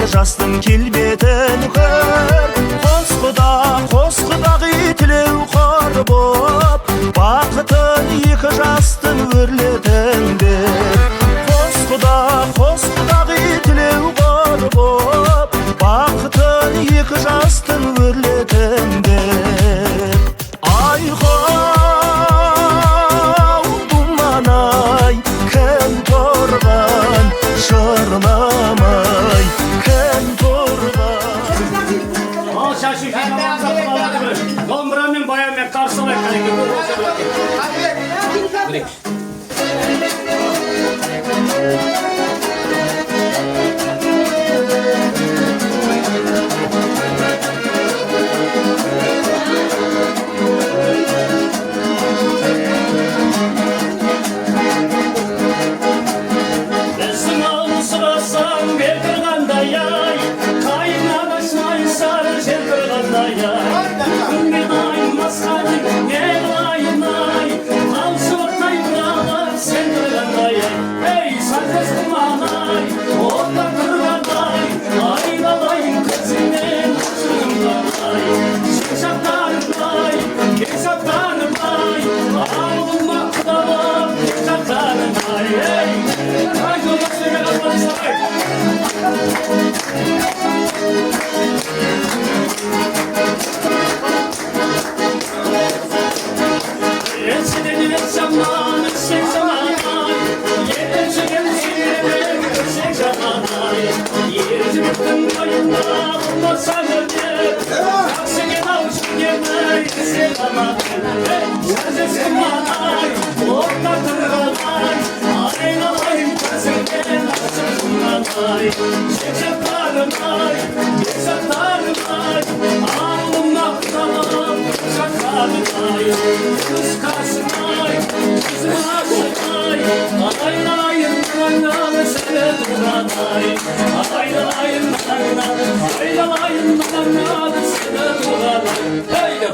жастың келбетін көр. Қос құдағы тілеу қор боп, бақытын екі жастың өрлетіңдер. Қос құдағы тілеу қор боп, бақытын екі жастың өрлетіңдер. Айқау думан-ай, кім тұрған шырламай, кім тұрған. Ал шашы домбырамен баянмен қарсылай біздің ауыл сұрасаң бел тұрғандай ай, қайыннан ашмай сары жел тұрғандай ай. Күнген айын масқаның не қылайын ай, қалшы ортай тұралар сен тұрғандай ай. Ей сарқыз тұман-ай, отта тұрғандай, айналайын көзіңнен ұшырғандай. Шақшақтарым-ай, кесақтарым-ай, ауылым мақталып кесақтарым-ай. Ей, ай жолдасымен қалмасай. Ensideni zamanı sen zamanay, yerecek seni sen zamanay. Yerecektin kayında olmasanı de, aksine avuçun yemeği sen zamanay. Sensiz zamanay, orta durganay, aynalayım gözünden açılmanay. Şekşaklarımay, yesaklarımay, ağlım naktalım, şaklarımay. Kız karşımay, kızım aşımay, aynalayım kanal seni duranay. Aynalayım kanal, aynalayım kanal seni duranay. Hey de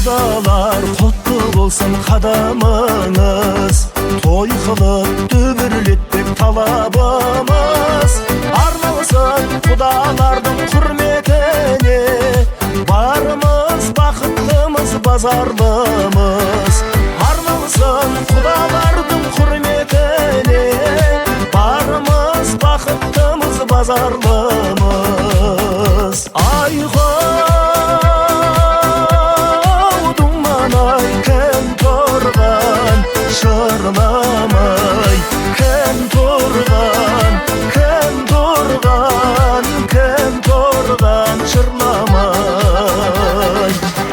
Құдалар құтты болсын қадамыңыз, той қылып дүбірлетпек талабымыз. Арналсын құдалардың құрметіне, барымыз бақыттымыз базарлымыз. Арналсын құдалардың құрметіне, барымыз бақыттымыз базарлымыз. Şırlamay, kim turgan, kim turgan, kim turgan, şırlamay.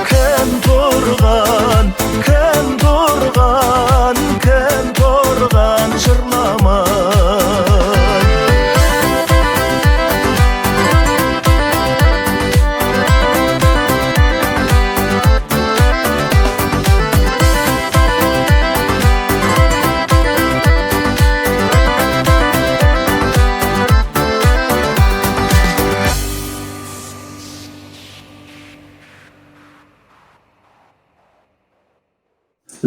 Kim turgan, kim turgan, kim turgan, şırlamay.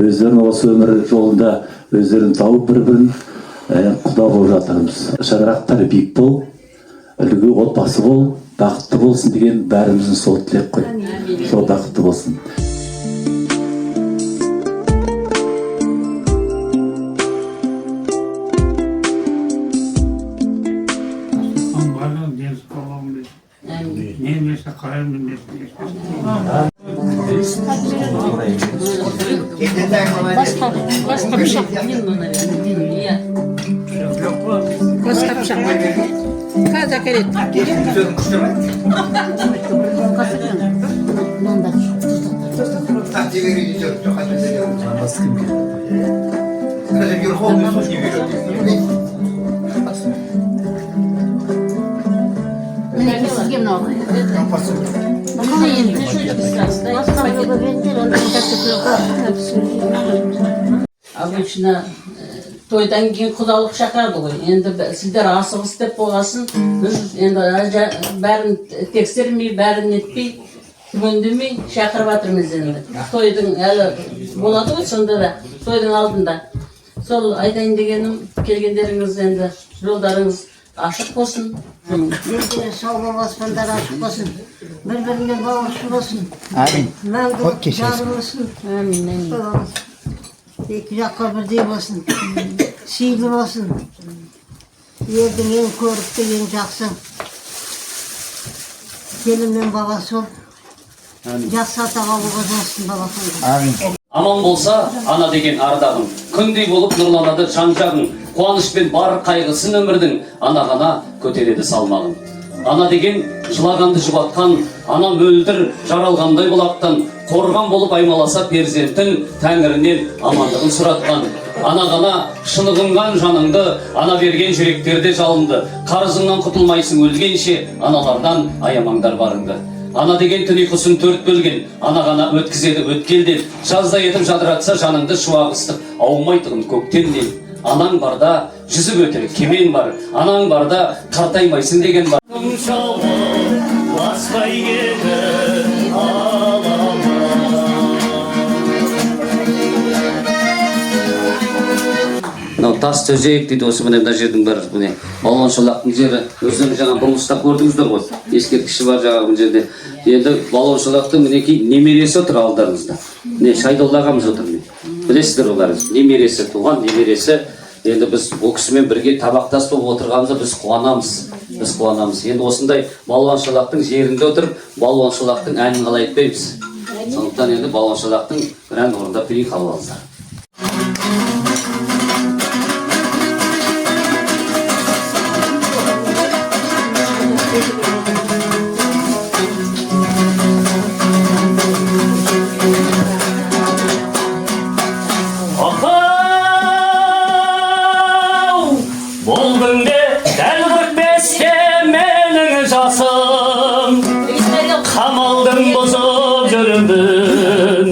Өздерін осы өмір жолында өздерін тауып бір-бірін құда болып жатырмыз. Шаңырақтары биік бол, үлгі отбасы бол, бақытты болсын деген бәріміздің сол тілек қой. Сол бақытты болсын. Başka bir şey. Başka bir şey. Kaç kere? Обычно тойдан кейін құдалық шақырады ғой. Енді сіздер асығыс деп болғасын, енді бәрін тексермей, бәрін етпей, түгендемей шақырып жатырмыз енді. Тойдың әлі болады ғой сонда да, тойдың алдында. Сол айтайын дегенім, келгендеріңіз енді жолдарыңыз ашық болсын. Sağ olasınlar, açık olsun. Birbirine bağışlı olsun. Amin. Мәңгі жарым olsun. Amin. İki жаққа бірдей болсын. Сыйлы болсын. Елдің ең көрікті, ең жақсы. Келіннің babası ol. Жақсы атаға болға жассын babasында. Аман болса, ана деген ардағың, күндей болып нұрланады жан-жағың, қуанышпен бар қайғысын өмірдің, ана ғана көтереді салмағын. Ана деген жылағанды жұбатқан, ана мөлдір жаралғандай бұлақтан, қорған болып аймаласа перзенттің тәңірінен амандығын сұратқан. Ана ғана шынығынған жаныңды, ана берген жүректерде жалынды, қарызыңнан құтылмайсың өлгенше, аналардан аямаңдар барыңды. Ана деген түн ұйқысын төрт бөлген, ана ғана өткізеді өткелден, жазда етіп жадыратса жаныңды шуақ ыстық, аумайтығын көктемнен. Анаң барда жүзіп өтер кемен бар, анаң барда қартаймайсың деген бар. Мынау тас төсек дейді, осы міне мына жердің бәрі міне балуан шолақтың жері. Өздерің жаңа бұрылыста көрдіңіздер ғой, ескерткіші бар жаңағы бұл жерде. Енді балуан шолақтың мінекей немересі отыр алдарыңызда. Міне Шайдолла ағамыз отыр міне. Білесіздер олар, немересі, туған немересі. Енді біз ол кісімен бірге табақтас болып отырғанымызда біз қуанамыз. Біз қуанамыз. Енді осындай балуан шолақтың жерінде отырып, балуан шолақтың әнін қалай айтпаймыз. Сондықтан енді балуан шолақтың бір ән орындап берейік, қалып алыңыздар. Бұл күнде дәл 45-ке менің жасым, қамалдың бұзып жүрмін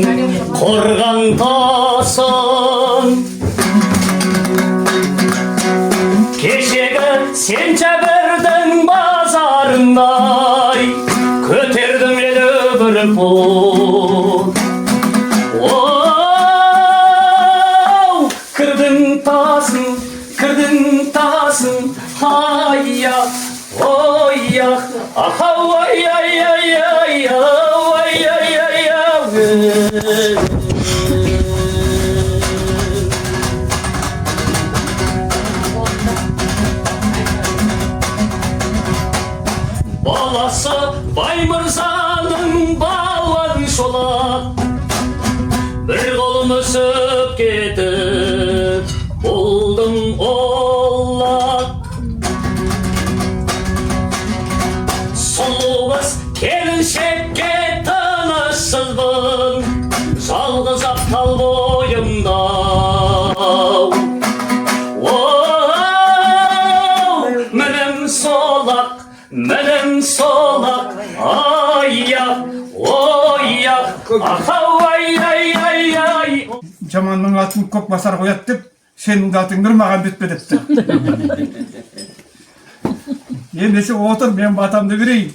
қорған тасын. Кешегі сентябрьдің базарындай көтердім еді бір пұт. Кірдің тасын, ай-я, ой-я, аха, ой-ай-ай-ай, ой-ай-ай-ай. Баласы Баймырзаның балуан шолақ, бір қолым өсіп кетіп болдым олақ. Сұлу қыз келіншекке тынышсызбын, жалғыз ақ тал бойымда. Мінім солақ, ай-ақ, ой-ақ, аха, ай-ай-ай-ай. Жаманның атын көк басар қояды деп, сенің атың Нұрмағамбет пе депті. Ендеше отыр, мен батамды берейін.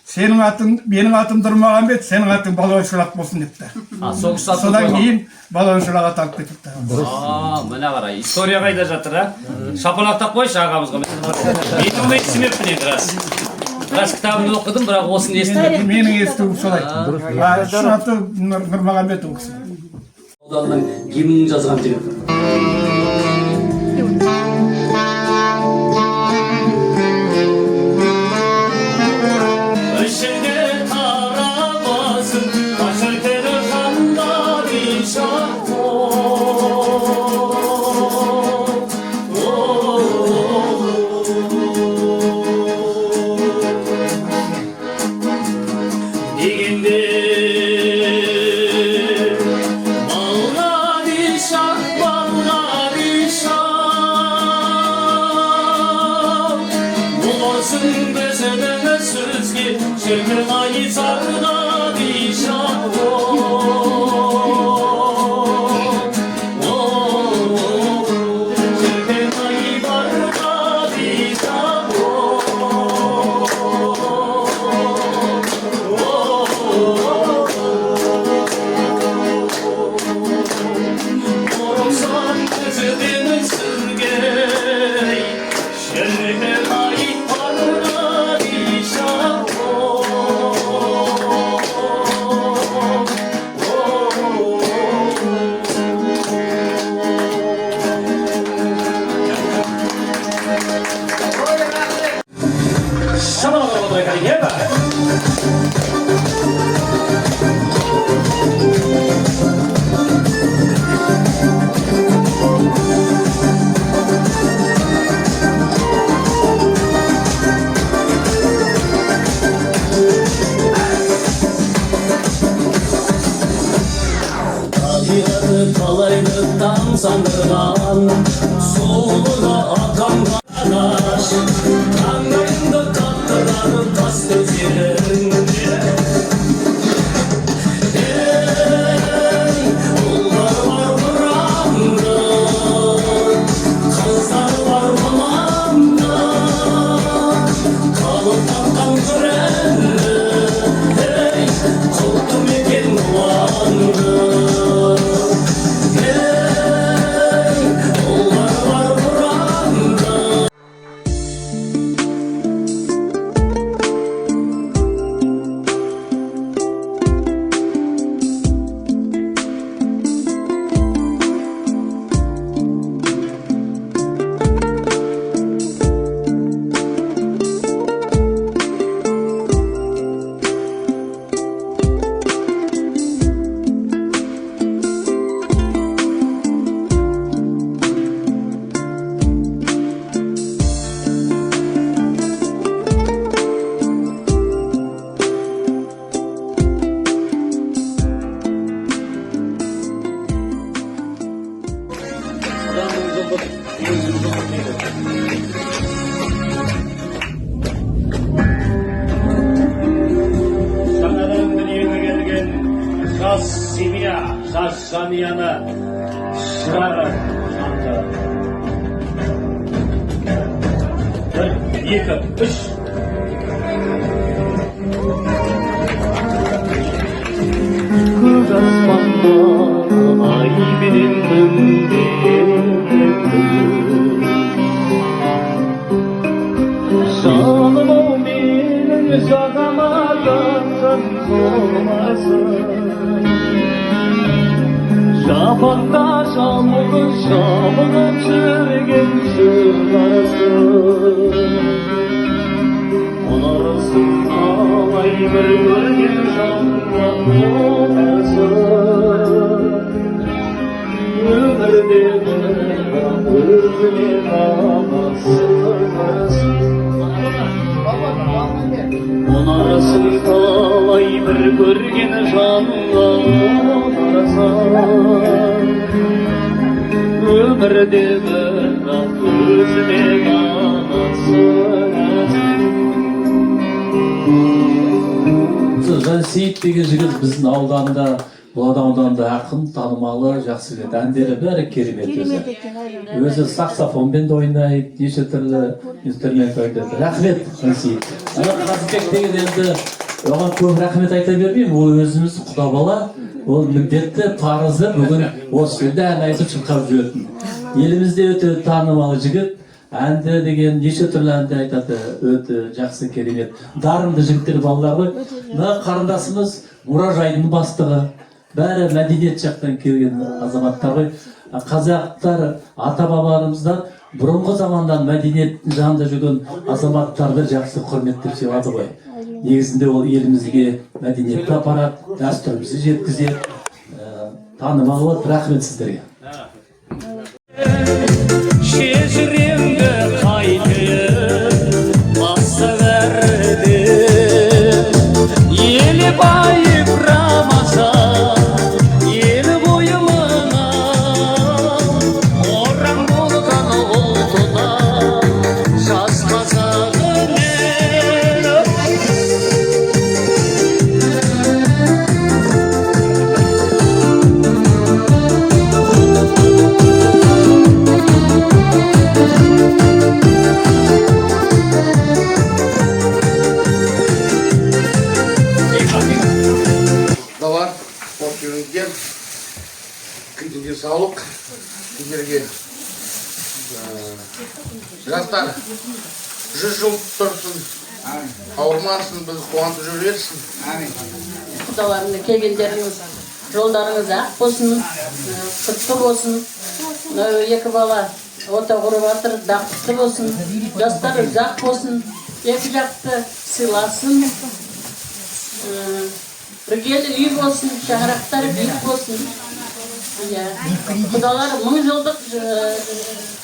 Сенің атың, менің атым Нұрмағамбет, сенің атың Балуан шолақ болсын депті. Содан кейін Балуан шолақ аты алып кетіпті. Мына қарай, история қайда жатыр, шапалақтап қойшы ағамызға. Мен оны естімеппін енді рас. Рас кітабымды оқыдым, бірақ осыны естімеппін. Менің естуім солай. Шын аты Нұрмағамбет ол кісі. Ауданның гимнін жазған жігіт. Bizinin sözge, şirkin ayı sarıdan талайды тамсандырған сұлуға атанған ағаш таңдайымды қаттырар тас көздеріңде ұлдар бар бұрамда қыздар бар мұнамда қалып тапқан күрәнді құлтым екен бұланды ұлдар бар бұрамда Жаңадан дүниеге келген жас семья, жас жанұяны шырағы жанды. 1, 2, 3. көк аспанда ай менен жаным ау менің жағама жақын болмасын жапақта жамылып жабылып жүрген жыларсың Onarasın kalay bir görgen canla olasın Ömürde bana özüne kamasın Onarasın kalay bir görgen canla olasın Ömürde bana özüne kamasın Жансейіт деген жігіт біздің ауданда, Бұлан ауданында ақын, танымалы, жақсы жігіт. Әндері бәрі керемет өзі. Өзі саксофонмен де ойнайды, неше түрлі инструмент ойнайды. Рахмет, Жансейіт. Қазыбек деген енді оған көп рахмет айта бермеймін. Ол өзіміз құда бала, ол міндетті, парызы бүгін осы жерде ән айтып шырқап жүретін. Елімізде өте танымалы жігіт. Әнді деген неше түрлі әнді айтады, өте жақсы керемет. Дарынды жігіттер балалар ғой. Мына қарындасымыз мұражайдың бастығы. Бәрі мәдениет жақтан келген азаматтар ғой. Қазақтар, ата-бабаларымыздан бұрынғы замандан мәдениеттің жанында жүрген азаматтарды жақсы құрметтеп сыйлады ғой. Негізінде ол елімізге мәдениетті апарат, дәстүрімізді жеткізеді. Танымал болады. Рахмет сіздерге. Şeşrimde kaydı bassa verdi Yeli bayıp Ramazan Yeli boyumuna Oran bulgan olduda Şaz kazanır Давар, спорт жөнінген күндерге саулық, күндерге жастар 100 жыл тұрсын, ауырмасын, біз қуантып жүрерсін. Құдаларына келгендеріңіз, жолдарыңыз ақ болсын, құтты болсын. Екі бала ота құрып жатыр, дақытты болсын, жастар ұзақ болсын, екі жақты сыйласын. Біргелі үй болсын, шаңырақтары биік болсын. Құдалар 1000 жылдық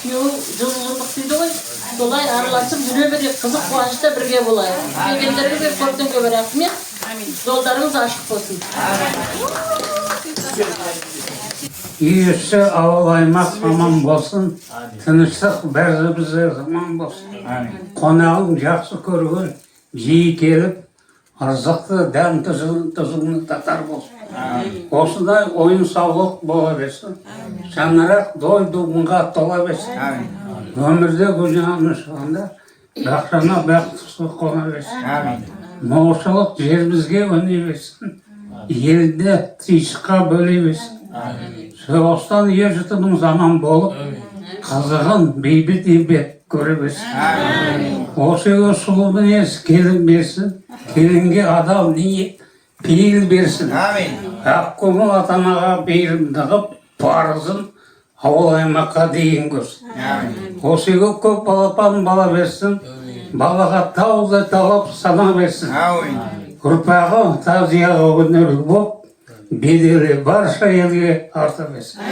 күйеу жылдық дейді ғой. Солай араласып жүре берейік, қызық қуанышта бірге болайық. Келгендеріңізге көптен көп рахмет. Жолдарыңыз ашық болсын. үй іші ауыл аймақ аман болсын, тыныштық бәрімізге заман болсын. Қонағың жақсы көрген, жиі келіп, арзақты дәм тұзыңны татар болсын. Осындай ойын саулық бола берсін. Шаңырақ дой думынға тола берсін. Өмірде күнәні шығанда бақшана бақытсыз қона берсін. Молшылық жерімізге өне берсін. Елде тиышқа бөле берсін. Соғыстан ер жұтының заман болып, қазағын бейбіт елбет көре берсін. Осыға сұлу мінез келін берсін. Келінге адал ниет пейіл берсін. Ақкөңіл ата-анаға бейілімдіғып, парызын ауыл аймаққа дейін көрсін. Осыға көп балапан бала берсін. Балаға таудай талап сана берсін. Ұрпағы тазияға өнерлі боп, беделі барша елге арта берсін.